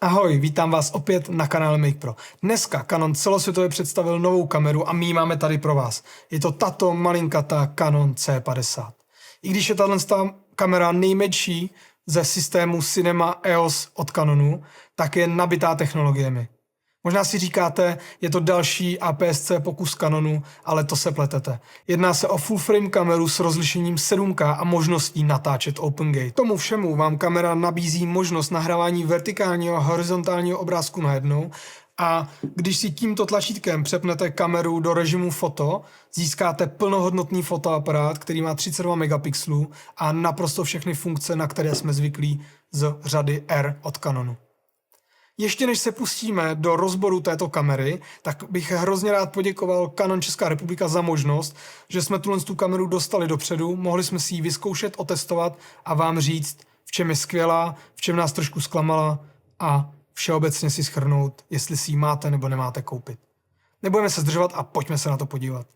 Ahoj, vítám vás opět na kanále MakePro. Dneska Canon celosvětově představil novou kameru a my ji máme tady pro vás. Je to tato malinkatá Canon C50. I když je tato kamera nejmenší ze systému Cinema EOS od Canonu, tak je nabitá technologiemi. Možná si říkáte, je to další APS-C pokus Canonu, ale to se pletete. Jedná se o full frame kameru s rozlišením 7K a možností natáčet OpenGate. Tomu všemu vám kamera nabízí možnost nahrávání vertikálního a horizontálního obrázku najednou a když si tímto tlačítkem přepnete kameru do režimu foto, získáte plnohodnotný fotoaparát, který má 32 megapixelů a naprosto všechny funkce, na které jsme zvyklí z řady R od Canonu. Ještě než se pustíme do rozboru této kamery, tak bych hrozně rád poděkoval Canon Česká republika za možnost, že jsme tu kameru dostali dopředu, mohli jsme si ji vyzkoušet, otestovat a vám říct, v čem je skvělá, v čem nás trošku zklamala a všeobecně si shrnout, jestli si ji máte nebo nemáte koupit. Nebudeme se zdržovat a pojďme se na to podívat.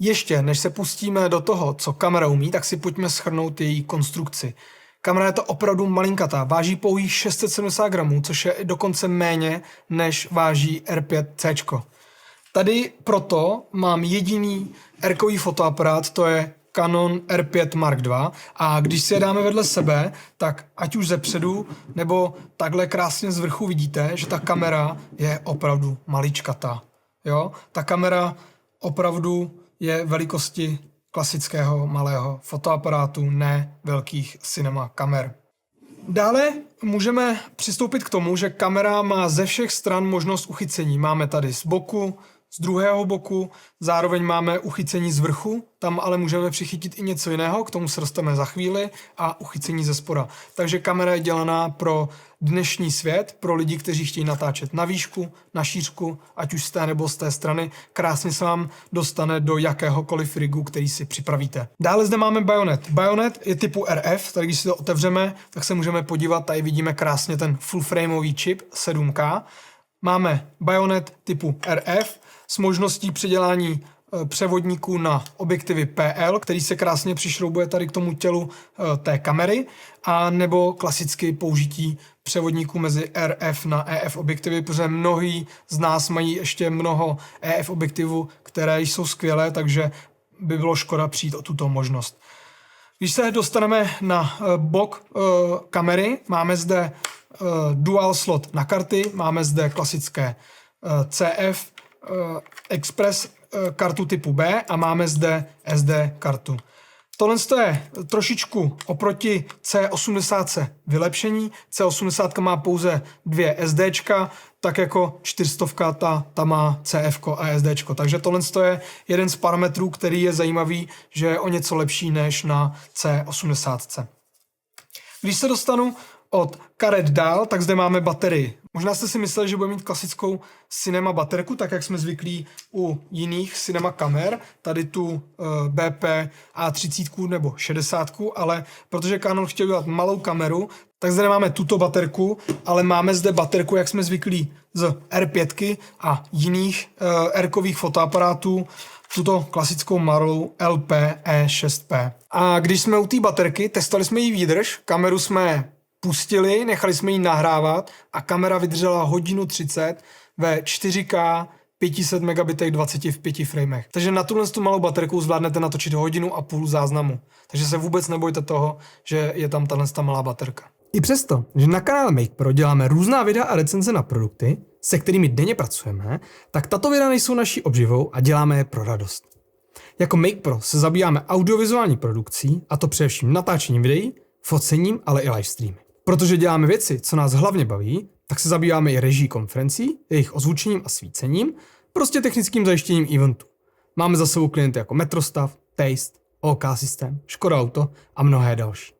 Ještě než se pustíme do toho, co kamera umí, tak si pojďme shrnout její konstrukci. Kamera je to opravdu malinkatá, váží pouhých 670 gramů, což je dokonce méně, než váží R5C. Tady proto mám jediný R-kový fotoaparát, to je Canon R5 Mark II a když si je dáme vedle sebe, tak ať už zepředu nebo takhle krásně z vrchu vidíte, že ta kamera je opravdu maličkatá. Jo? Ta kamera opravdu je velikosti klasického malého fotoaparátu, ne velkých cinema kamer. Dále můžeme přistoupit k tomu, že kamera má ze všech stran možnost uchycení. Máme tady z boku, z druhého boku, zároveň máme uchycení z vrchu, tam ale můžeme přichytit i něco jiného, k tomu se dostaneme za chvíli, a uchycení ze spoda. Takže kamera je dělaná pro dnešní svět, pro lidi, kteří chtějí natáčet na výšku, na šířku, ať už z té nebo z té strany. Krásně se vám dostane do jakéhokoliv rigu, který si připravíte. Dále zde máme bajonet. Bajonet je typu RF, tady když si to otevřeme, tak se můžeme podívat, tady vidíme krásně ten full frameový čip 7K. Máme bajonet typu RF s možností předělání převodníků na objektivy PL, který se krásně přišroubuje tady k tomu tělu té kamery, a nebo klasicky použití převodníků mezi RF na EF objektivy, protože mnohí z nás mají ještě mnoho EF objektivů, které jsou skvělé, takže by bylo škoda přijít o tuto možnost. Když se dostaneme na bok kamery, máme zde dual slot na karty, máme zde klasické CF Express kartu typu B a máme zde SD kartu. Tohle je trošičku oproti C80 vylepšení. C80 má pouze dvě SDčka, tak jako 400 ta má CF a SDčko. Takže tohle je jeden z parametrů, který je zajímavý, že je o něco lepší než na C80. Když se dostanu od karet dál, tak zde máme baterii. Možná jste si mysleli, že bude mít klasickou cinema baterku, tak jak jsme zvyklí u jiných cinema kamer, tady tu BP A30 nebo 60, ale protože Canon chtěl dělat malou kameru, tak zde nemáme tuto baterku, ale máme zde baterku, jak jsme zvyklí z R5 a jiných R-kových fotoaparátů, tuto klasickou malou LP-E6P. A když jsme u té baterky, testovali jsme jí výdrž, kameru jsme pustili, nechali jsme ji nahrávat a kamera vydržela 1 hodinu 30 ve 4K 500 megabitech 20 v 5 framech. Takže na tuhle malou baterku zvládnete natočit 1,5 hodiny záznamu. Takže se vůbec nebojte toho, že je tam tato malá baterka. I přesto, že na kanále MakePro děláme různá videa a recenze na produkty, se kterými denně pracujeme, tak tato videa nejsou naší obživou a děláme je pro radost. Jako MakePro se zabýváme audiovizuální produkcí, a to především natáčením videí, focením, ale i livestreamy. Protože děláme věci, co nás hlavně baví, tak se zabýváme i režií konferencí, jejich ozvučením a svícením, prostě technickým zajištěním eventu. Máme za sebou klienty jako Metrostav, Taste, OK System, Škoda Auto a mnohé další.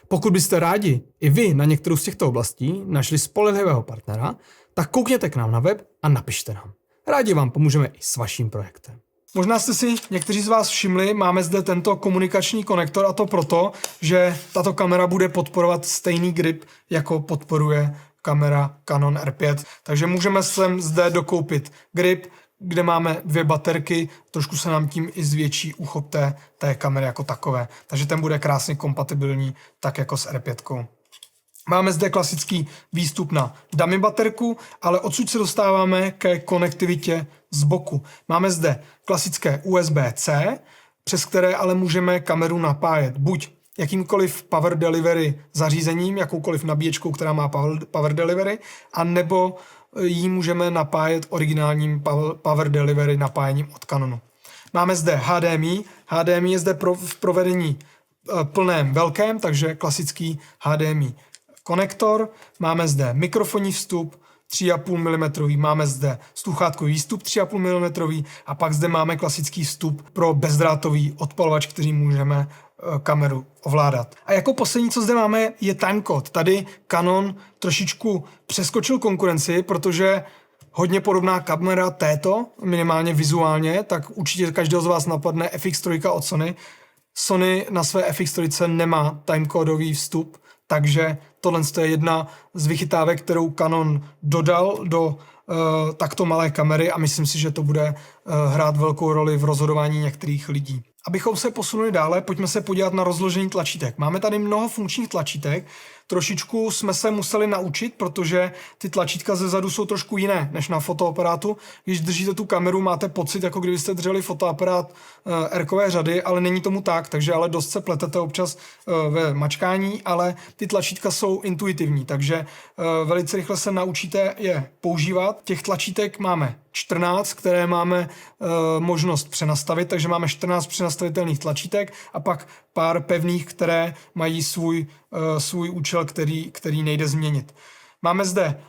Pokud byste rádi i vy na některou z těchto oblastí našli spolehlivého partnera, tak koukněte k nám na web a napište nám. Rádi vám pomůžeme i s vaším projektem. Možná jste si někteří z vás všimli, máme zde tento komunikační konektor, a to proto, že tato kamera bude podporovat stejný grip, jako podporuje kamera Canon R5. Takže můžeme sem zde dokoupit grip, kde máme 2 baterky, trošku se nám tím i zvětší úchop té kamery jako takové. Takže ten bude krásně kompatibilní, tak jako s R5. Máme zde klasický výstup na dummy baterku, ale odsud se dostáváme ke konektivitě z boku. Máme zde klasické USB-C, přes které ale můžeme kameru napájet buď jakýmkoliv power delivery zařízením, jakoukoliv nabíječkou, která má power delivery, anebo ji můžeme napájet originálním power delivery napájením od Canonu. Máme zde HDMI. HDMI je zde v provedení plném velkém, takže klasický HDMI konektor. Máme zde mikrofonní vstup 3,5 mm, máme zde sluchátkový výstup 3,5 mm a pak zde máme klasický vstup pro bezdrátový odpalovač, který můžeme kameru ovládat. A jako poslední, co zde máme, je timecode. Tady Canon trošičku přeskočil konkurenci, protože hodně podobná kamera této, minimálně vizuálně, tak určitě každého z vás napadne FX3 od Sony. Sony na své FX3 nemá timecodový vstup, takže tohle je jedna z vychytávek, kterou Canon dodal do takto malé kamery a myslím si, že to bude hrát velkou roli v rozhodování některých lidí. Abychom se posunuli dále, pojďme se podívat na rozložení tlačítek. Máme tady mnoho funkčních tlačítek, trošičku jsme se museli naučit, protože ty tlačítka ze zadu jsou trošku jiné než na fotoaparátu. Když držíte tu kameru, máte pocit, jako kdybyste drželi fotoaparát R-kové řady, ale není tomu tak, takže ale dost se pletete občas ve mačkání, ale ty tlačítka jsou intuitivní, takže velice rychle se naučíte je používat. Těch tlačítek máme 14, které máme možnost přenastavit, takže máme 14 přenastavitelných tlačítek a pak pár pevných, které mají svůj účel, který nejde změnit. Máme zde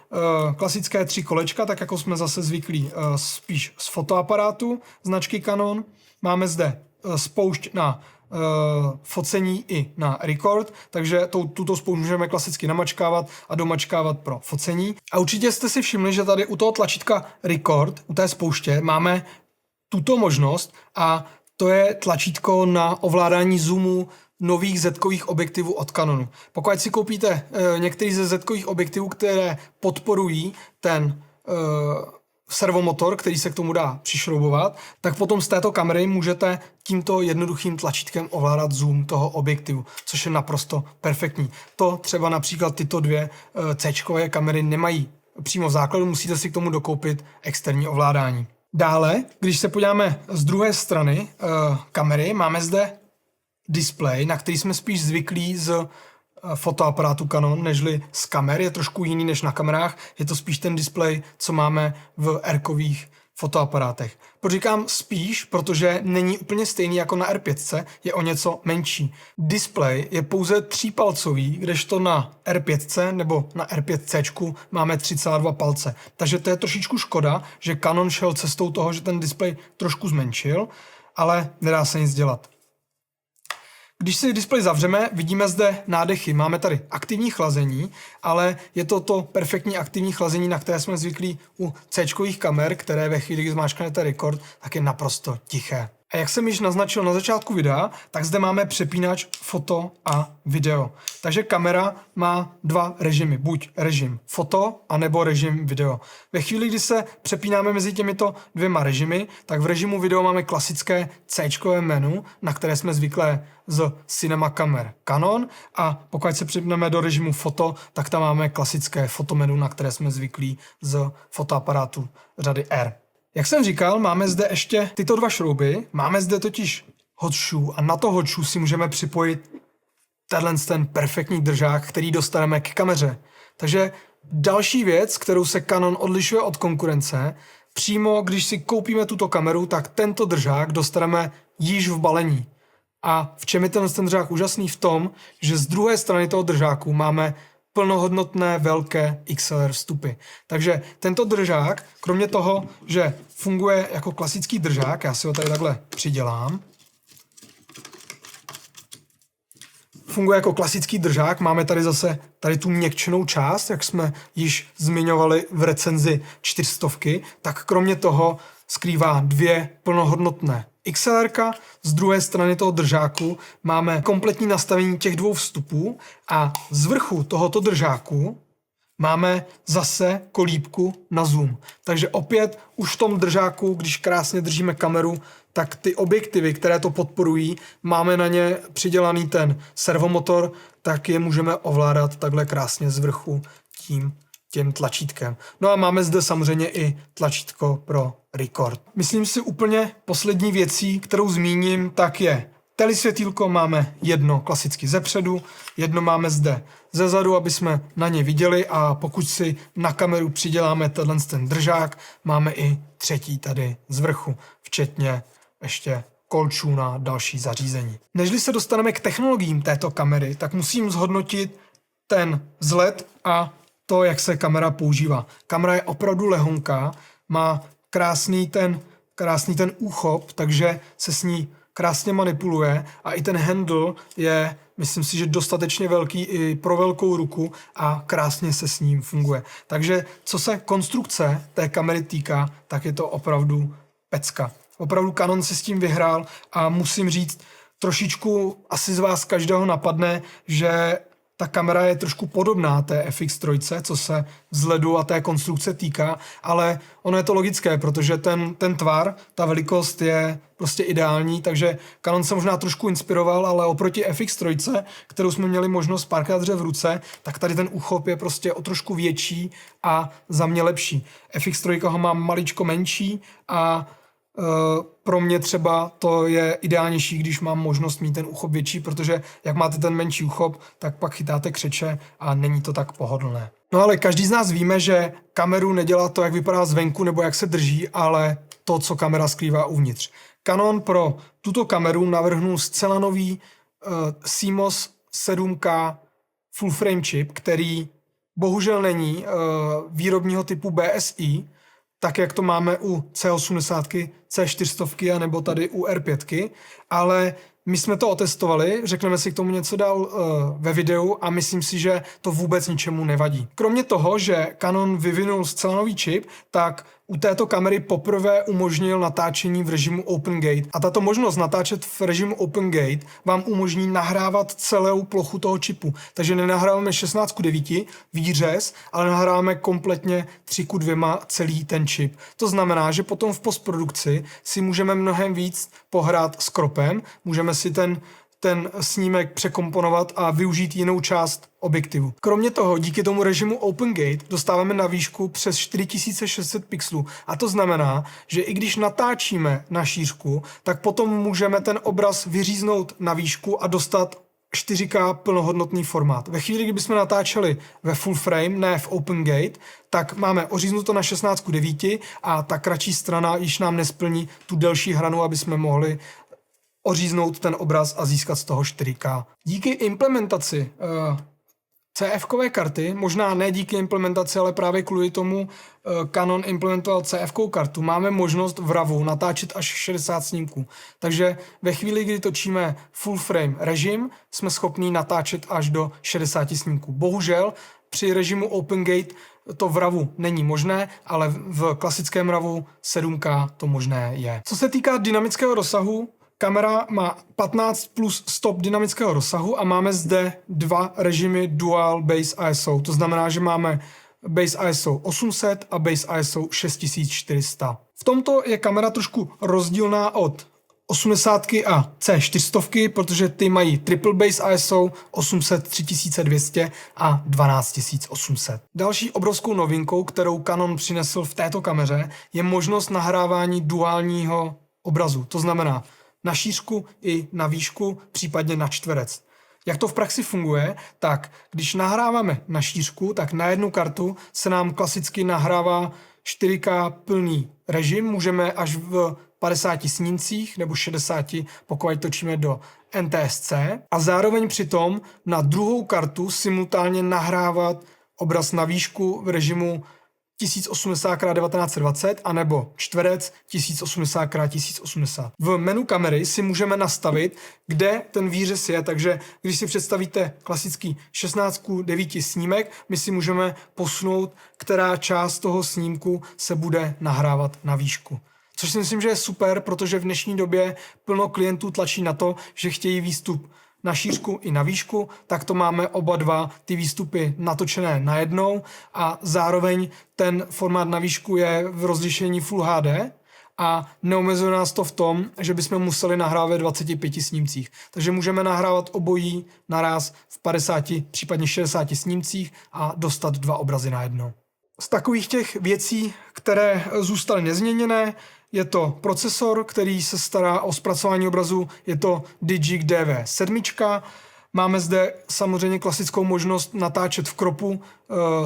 klasické 3 kolečka, tak jako jsme zase zvyklí spíš z fotoaparátu značky Canon. Máme zde spoušť na focení i na record, takže tuto spoušť můžeme klasicky namačkávat a domačkávat pro focení. A určitě jste si všimli, že tady u toho tlačítka record, u té spouště, máme tuto možnost a to je tlačítko na ovládání zoomu nových Z-kových objektivů od Canonu. Pokud si koupíte některý ze Z-kových objektivů, které podporují ten servomotor, který se k tomu dá přišroubovat, tak potom z této kamery můžete tímto jednoduchým tlačítkem ovládat zoom toho objektivu, což je naprosto perfektní. To třeba například tyto 2 C-čkové kamery nemají přímo v základu, musíte si k tomu dokoupit externí ovládání. Dále, když se podíváme z druhé strany kamery, máme zde displej, na který jsme spíš zvyklí z fotoaparátu Canon, nežli z kamer, je trošku jiný než na kamerách, je to spíš ten displej, co máme v R-kových fotoaparátech. Proč říkám spíš, protože není úplně stejný jako na R5, je o něco menší. Displej je pouze 3palcový, kdežto na R5 nebo na R5C máme 3,2 palce. Takže to je trošičku škoda, že Canon šel cestou toho, že ten displej trošku zmenšil, ale nedá se nic dělat. Když si displej zavřeme, vidíme zde nádechy. Máme tady aktivní chlazení, ale je to perfektní aktivní chlazení, na které jsme zvyklí u C-čkových kamer, které ve chvíli, kdy zmáčknete record, tak je naprosto tiché. A jak jsem již naznačil na začátku videa, tak zde máme přepínač foto a video. Takže kamera má 2 režimy, buď režim foto, anebo režim video. Ve chvíli, kdy se přepínáme mezi těmito 2 režimy, tak v režimu video máme klasické C-čkové menu, na které jsme zvyklé z cinema kamer Canon, a pokud se přepneme do režimu foto, tak tam máme klasické fotomenu, na které jsme zvyklí z fotoaparátu řady R. Jak jsem říkal, máme zde ještě tyto 2 šrouby, máme zde totiž hot shoe a na to hot shoe si můžeme připojit ten perfektní držák, který dostaneme k kameře. Takže další věc, kterou se Canon odlišuje od konkurence, přímo když si koupíme tuto kameru, tak tento držák dostaneme již v balení. A v čem je ten držák úžasný? V tom, že z druhé strany toho držáku máme plnohodnotné velké XLR vstupy. Takže tento držák, kromě toho, že funguje jako klasický držák, já si ho tady takhle přidělám, funguje jako klasický držák, máme tady zase tu měkčenou část, jak jsme již zmiňovali v recenzi 400, tak kromě toho skrývá 2 plnohodnotné XLR-ka, z druhé strany toho držáku máme kompletní nastavení těch 2 vstupů a z vrchu tohoto držáku máme zase kolíbku na zoom. Takže opět už v tom držáku, když krásně držíme kameru, tak ty objektivy, které to podporují, máme na ně přidělaný ten servomotor, tak je můžeme ovládat takhle krásně z vrchu tím tlačítkem. No a máme zde samozřejmě i tlačítko pro record. Myslím si úplně poslední věcí, kterou zmíním, tak je telesvětýlko, máme jedno klasicky zepředu, jedno máme zde zezadu, aby jsme na ně viděli, a pokud si na kameru přiděláme ten držák, máme i třetí tady z vrchu, včetně ještě kolčů na další zařízení. Nežli se dostaneme k technologiím této kamery, tak musím zhodnotit ten vzhled a to, jak se kamera používá. Kamera je opravdu lehonká, má krásný ten úchop, takže se s ní krásně manipuluje, a i ten handle je, myslím si, že dostatečně velký i pro velkou ruku a krásně se s ním funguje. Takže co se konstrukce té kamery týká, tak je to opravdu pecka. Opravdu Canon si s tím vyhrál a musím říct, trošičku asi z vás každého napadne, že ta kamera je trošku podobná té FX3, co se vzhledu a té konstrukce týká, ale ono je to logické, protože ten tvar, ta velikost je prostě ideální, takže Canon se možná trošku inspiroval, ale oproti FX3, kterou jsme měli možnost párkrát držet v ruce, tak tady ten úchop je prostě o trošku větší a za mě lepší. FX3 ho mám maličko menší a pro mě třeba to je ideálnější, když mám možnost mít ten úchop větší, protože jak máte ten menší úchop, tak pak chytáte křeče a není to tak pohodlné. No ale každý z nás víme, že kameru nedělá to, jak vypadá zvenku nebo jak se drží, ale to, co kamera skrývá uvnitř. Canon pro tuto kameru navrhnul zcela nový CMOS 7K full frame chip, který bohužel není výrobního typu BSI, tak jak to máme u C80, C400 a nebo tady u R5, ale my jsme to otestovali, řekneme si k tomu něco dál ve videu a myslím si, že to vůbec ničemu nevadí. Kromě toho, že Canon vyvinul zcela nový čip, tak u této kamery poprvé umožnil natáčení v režimu Open Gate. A tato možnost natáčet v režimu Open Gate vám umožní nahrávat celou plochu toho čipu. Takže nenahráváme 16:9 výřez, ale nahráváme kompletně 3:2 celý ten čip. To znamená, že potom v postprodukci si můžeme mnohem víc pohrát s kropem, můžeme si ten snímek překomponovat a využít jinou část objektivu. Kromě toho, díky tomu režimu Open Gate dostáváme na výšku přes 4600 pixelů. A to znamená, že i když natáčíme na šířku, tak potom můžeme ten obraz vyříznout na výšku a dostat 4K plnohodnotný formát. Ve chvíli, kdy bychom natáčeli ve full frame, ne v Open Gate, tak máme oříznuto na 16:9 a ta kratší strana již nám nesplní tu delší hranu, aby jsme mohli oříznout ten obraz a získat z toho 4K. Díky implementaci CF-kové karty, možná ne díky implementaci, ale právě kvůli tomu Canon implementoval CF-kovou kartu, máme možnost v RAWu natáčet až 60 snímků. Takže ve chvíli, kdy točíme full frame režim, jsme schopni natáčet až do 60 snímků. Bohužel při režimu Open Gate to v RAWu není možné, ale v klasickém RAWu 7K to možné je. Co se týká dynamického rozsahu, kamera má 15 plus stop dynamického rozsahu a máme zde dva režimy Dual Base ISO. To znamená, že máme Base ISO 800 a Base ISO 6400. V tomto je kamera trošku rozdílná od 80 a C400, protože ty mají triple base ISO 800, 3200 a 12800. Další obrovskou novinkou, kterou Canon přinesl v této kameře, je možnost nahrávání duálního obrazu. To znamená na šířku i na výšku, případně na čtverec. Jak to v praxi funguje, tak když nahráváme na šířku, tak na jednu kartu se nám klasicky nahrává 4K plný režim, můžeme až v 50 snímcích nebo 60, pokud točíme do NTSC, a zároveň přitom na druhou kartu simultánně nahrávat obraz na výšku v režimu 1080x1920 anebo čtverec 1080x1080. V menu kamery si můžeme nastavit, kde ten výřez je, takže když si představíte klasický 16:9 snímek, my si můžeme posunout, která část toho snímku se bude nahrávat na výšku. Což si myslím, že je super, protože v dnešní době plno klientů tlačí na to, že chtějí výstup na šířku i na výšku, tak to máme oba dva ty výstupy natočené najednou a zároveň ten formát na výšku je v rozlišení Full HD a neomezuje nás to v tom, že bychom museli nahrávat 25 snímcích. Takže můžeme nahrávat obojí naraz v 50, případně 60 snímcích a dostat 2 obrazy najednou. Z takových těch věcí, které zůstaly nezměněné, je to procesor, který se stará o zpracování obrazu, je to Digic DV7. Máme zde samozřejmě klasickou možnost natáčet v kropu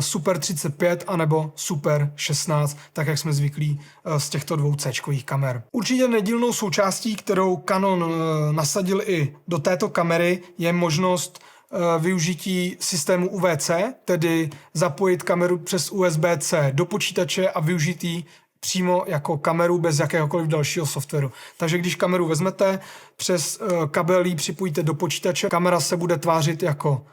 Super 35 anebo Super 16, tak jak jsme zvyklí z těchto dvou C-čkových kamer. Určitě nedílnou součástí, kterou Canon nasadil i do této kamery, je možnost využití systému UVC, tedy zapojit kameru přes USB-C do počítače a využít ji přímo jako kameru bez jakéhokoliv dalšího softwaru. Takže když kameru vezmete, přes kabel ji připojíte do počítače, kamera se bude tvářit jako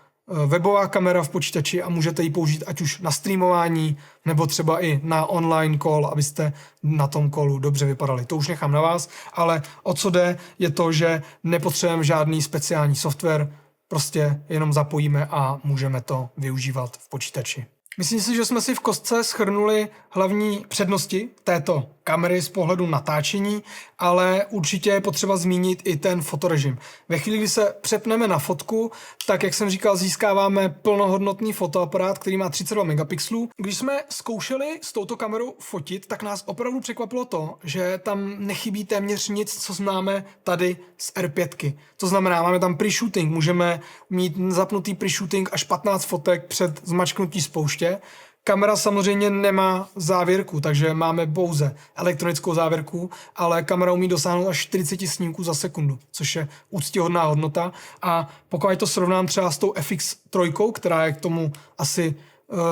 webová kamera v počítači a můžete ji použít ať už na streamování, nebo třeba i na online call, abyste na tom callu dobře vypadali. To už nechám na vás, ale o co jde, je to, že nepotřebujeme žádný speciální software, prostě jenom zapojíme a můžeme to využívat v počítači. Myslím si, že jsme si v kostce shrnuli hlavní přednosti této kamery z pohledu natáčení, ale určitě je potřeba zmínit i ten fotorežim. Ve chvíli, kdy se přepneme na fotku, tak jak jsem říkal, získáváme plnohodnotný fotoaparát, který má 32 megapixelů. Když jsme zkoušeli s touto kamerou fotit, tak nás opravdu překvapilo to, že tam nechybí téměř nic, co známe tady z R5. To znamená, máme tam pre-shooting, můžeme mít zapnutý pre-shooting až 15 fotek před zmačknutí spouště. Kamera samozřejmě nemá závěrku, takže máme pouze elektronickou závěrku, ale kamera umí dosáhnout až 40 snímků za sekundu, což je úctyhodná hodnota. A pokud to srovnám třeba s tou FX3, která je k tomu asi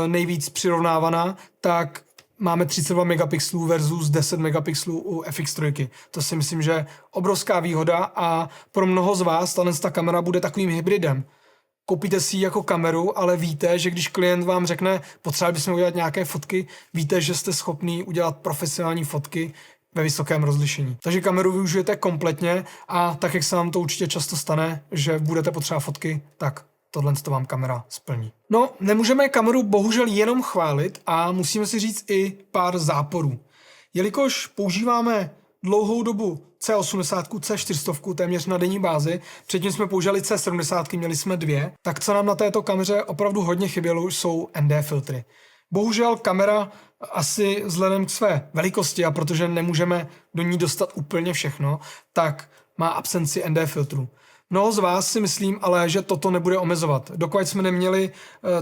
nejvíc přirovnávaná, tak máme 32 megapixelů versus 10 megapixelů u FX3. To si myslím, že je obrovská výhoda a pro mnoho z vás ta kamera bude takovým hybridem. Koupíte si ji jako kameru, ale víte, že když klient vám řekne, potřebovali bychom udělat nějaké fotky, víte, že jste schopný udělat profesionální fotky ve vysokém rozlišení. Takže kameru využijete kompletně a tak, jak se vám to určitě často stane, že budete potřebovat fotky, tak tohle to vám kamera splní. No, nemůžeme kameru bohužel jenom chválit a musíme si říct i pár záporů. Jelikož používáme dlouhou dobu C80, C400 téměř na denní bázi, předtím jsme používali C70, měli jsme 2, tak co nám na této kameře opravdu hodně chybělo, jsou ND filtry. Bohužel kamera asi vzhledem k své velikosti a protože nemůžeme do ní dostat úplně všechno, tak má absenci ND filtru. Mnoho z vás si myslím ale, že toto nebude omezovat. Dokud jsme neměli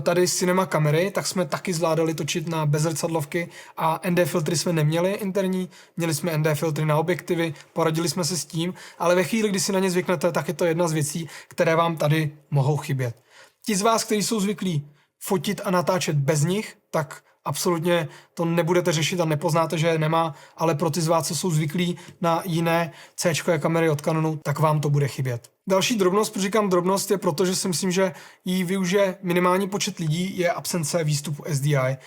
tady cinema kamery, tak jsme taky zvládali točit na bezzrcadlovky a ND filtry jsme neměli interní, měli jsme ND filtry na objektivy, poradili jsme se s tím, ale ve chvíli, kdy si na ně zvyknete, tak je to jedna z věcí, které vám tady mohou chybět. Ti z vás, kteří jsou zvyklí fotit a natáčet bez nich, tak absolutně to nebudete řešit a nepoznáte, že je nemá, ale pro ty z vás, co jsou zvyklí na jiné C-čkové kamery od Canonu, tak vám to bude chybět. Další drobnost, proč říkám drobnost, je proto, že si myslím, že ji využije minimální počet lidí, je absence výstupu SDI.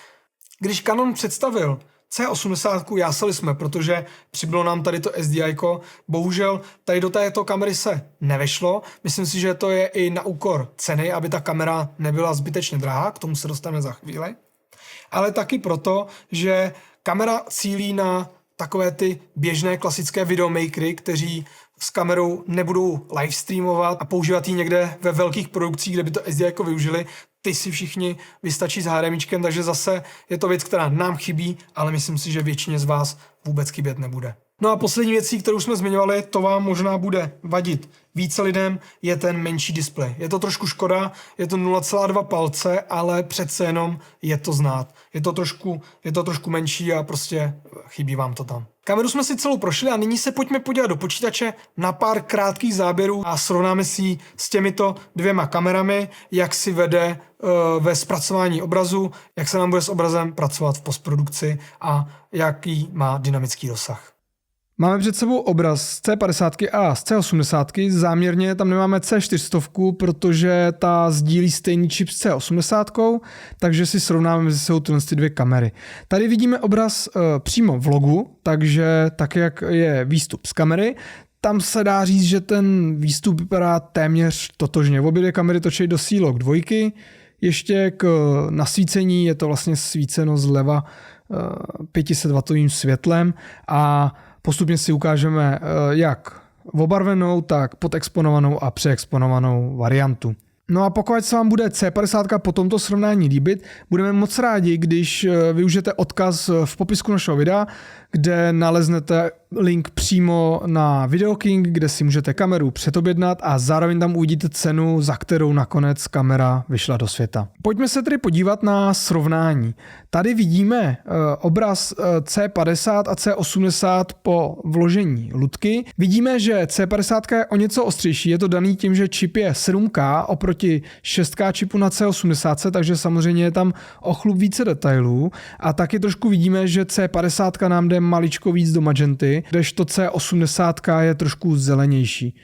Když Canon představil C80, jásali jsme, protože přibylo nám tady to SDI, bohužel tady do této kamery se nevešlo. Myslím si, že to je i na úkor ceny, aby ta kamera nebyla zbytečně drahá, k tomu se dostaneme za chvíli. Ale taky proto, že kamera cílí na takové ty běžné klasické videomakery, kteří s kamerou nebudou livestreamovat a používat ji někde ve velkých produkcích, kde by to SDI využili. Ty si všichni vystačí s HDMIčkem, takže zase je to věc, která nám chybí, ale myslím si, že většině z vás vůbec chybět nebude. No a poslední věcí, kterou jsme zmiňovali, to vám možná bude vadit více lidem, je ten menší displej. Je to trošku škoda, je to 0,2 palce, ale přece jenom je to znát. Je to trošku menší a prostě chybí vám to tam. Kameru jsme si celou prošli a nyní se pojďme podívat do počítače na pár krátkých záběrů a srovnáme si ji s těmito dvěma kamerami, jak si vede ve zpracování obrazu, jak se nám bude s obrazem pracovat v postprodukci a jaký má dynamický rozsah. Máme před sebou obraz z C50 a z C80, záměrně tam nemáme C400, protože ta sdílí stejný čip s C80, takže si srovnáme mezi sebou tyhle dvě kamery. Tady vidíme obraz přímo v logu, takže tak, jak je výstup z kamery, tam se dá říct, že ten výstup vypadá téměř totožně. Obě dvě kamery točí do C-Log 2. Ještě k nasvícení je to vlastně svíceno zleva 500W světlem a postupně si ukážeme jak obarvenou, tak podexponovanou a přeexponovanou variantu. No a pokud se vám bude C50 po tomto srovnání líbit, budeme moc rádi, když využijete odkaz v popisku našeho videa, kde naleznete link přímo na Video King, kde si můžete kameru předobjednat a zároveň tam uvidíte cenu, za kterou nakonec kamera vyšla do světa. Pojďme se tedy podívat na srovnání. Tady vidíme obraz C50 a C80 po vložení lutky. Vidíme, že C50 je o něco ostřejší, je to daný tím, že čip je 7K oproti 6K čipu na C80, takže samozřejmě je tam o chlup více detailů a taky trošku vidíme, že C50 nám jde maličko víc do magenty, kdežto C80 je trošku zelenější.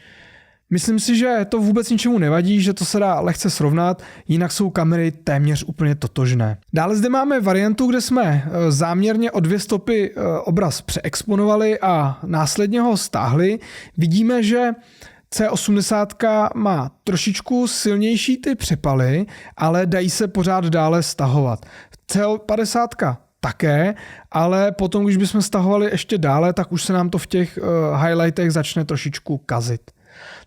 Myslím si, že to vůbec ničemu nevadí, že to se dá lehce srovnat, jinak jsou kamery téměř úplně totožné. Dále zde máme variantu, kde jsme záměrně o 2 stopy obraz přeexponovali a následně ho stáhli. Vidíme, že C80 má trošičku silnější ty přepaly, ale dají se pořád dále stahovat. C50 také, ale potom, když bychom stahovali ještě dále, tak už se nám to v těch highlightech začne trošičku kazit.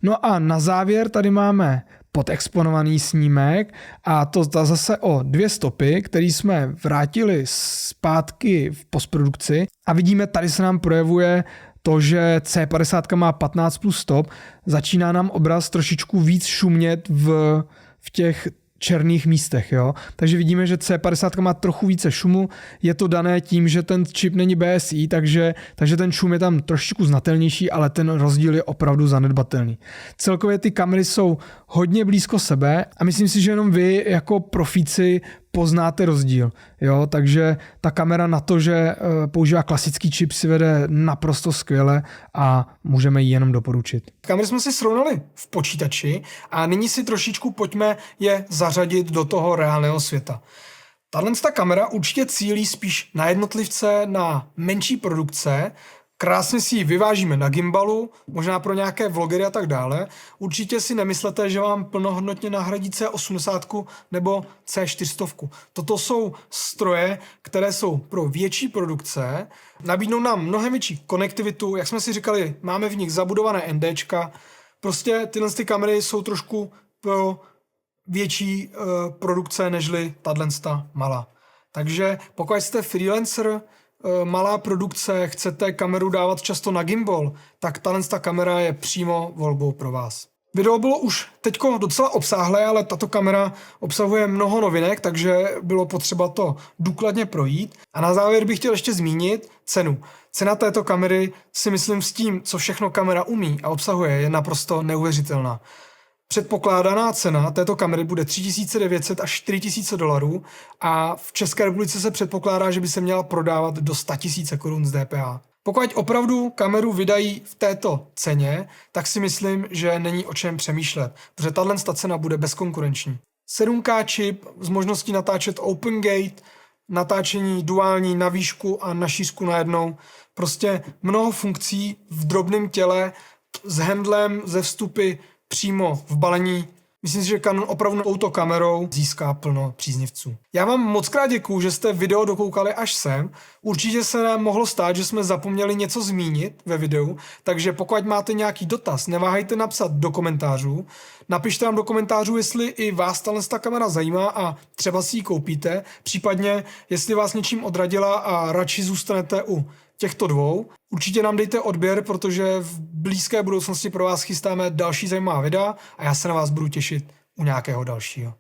No a na závěr tady máme podexponovaný snímek a to zase o 2 stopy, který jsme vrátili zpátky v postprodukci a vidíme, tady se nám projevuje to, že C50 má 15 plus stop, začíná nám obraz trošičku víc šumět v těch černých místech, jo. Takže vidíme, že C50 má trochu více šumu, je to dané tím, že ten čip není BSI, takže ten šum je tam trošičku znatelnější, ale ten rozdíl je opravdu zanedbatelný. Celkově ty kamery jsou hodně blízko sebe a myslím si, že jenom vy jako profíci poznáte rozdíl, jo, takže ta kamera na to, že používá klasický čip, si vede naprosto skvěle a můžeme ji jenom doporučit. Kamery jsme si srovnali v počítači a nyní si trošičku pojďme je zařadit do toho reálného světa. Tato kamera určitě cílí spíš na jednotlivce, na menší produkce. Krásně si ji vyvážíme na gimbalu, možná pro nějaké vlogery a tak dále. Určitě si nemyslete, že vám plnohodnotně nahradí C80 nebo C400. Toto jsou stroje, které jsou pro větší produkce, nabídnou nám mnohem větší konektivitu, jak jsme si říkali, máme v nich zabudované NDčka. Prostě tyhle kamery jsou trošku pro větší produkce nežli tato malá. Takže pokud jste freelancer, malá produkce, chcete kameru dávat často na gimbal, tak tato kamera je přímo volbou pro vás. Video bylo už teďko docela obsáhlé, ale tato kamera obsahuje mnoho novinek, takže bylo potřeba to důkladně projít. A na závěr bych chtěl ještě zmínit cenu. Cena této kamery si myslím s tím, co všechno kamera umí a obsahuje, je naprosto neuvěřitelná. Předpokládaná cena této kamery bude 3900 až 4000 dolarů a v České republice se předpokládá, že by se měla prodávat do 100 000 korun z DPH. Pokud opravdu kameru vydají v této ceně, tak si myslím, že není o čem přemýšlet, protože tato cena bude bezkonkurenční. 7K čip s možností natáčet open gate, natáčení duální na výšku a na šířku najednou, prostě mnoho funkcí v drobném těle s handlem, ze vstupy přímo v balení. Myslím si, že Canon opravdu touto kamerou získá plno příznivců. Já vám moc krát děkuju, že jste video dokoukali až sem. Určitě se nám mohlo stát, že jsme zapomněli něco zmínit ve videu, takže pokud máte nějaký dotaz, neváhejte napsat do komentářů. Napište nám do komentářů, jestli i vás ta kamera zajímá a třeba si ji koupíte, případně jestli vás něčím odradila a radši zůstanete u těchto dvou. Určitě nám dejte odběr, protože v blízké budoucnosti pro vás chystáme další zajímavá videa a já se na vás budu těšit u nějakého dalšího.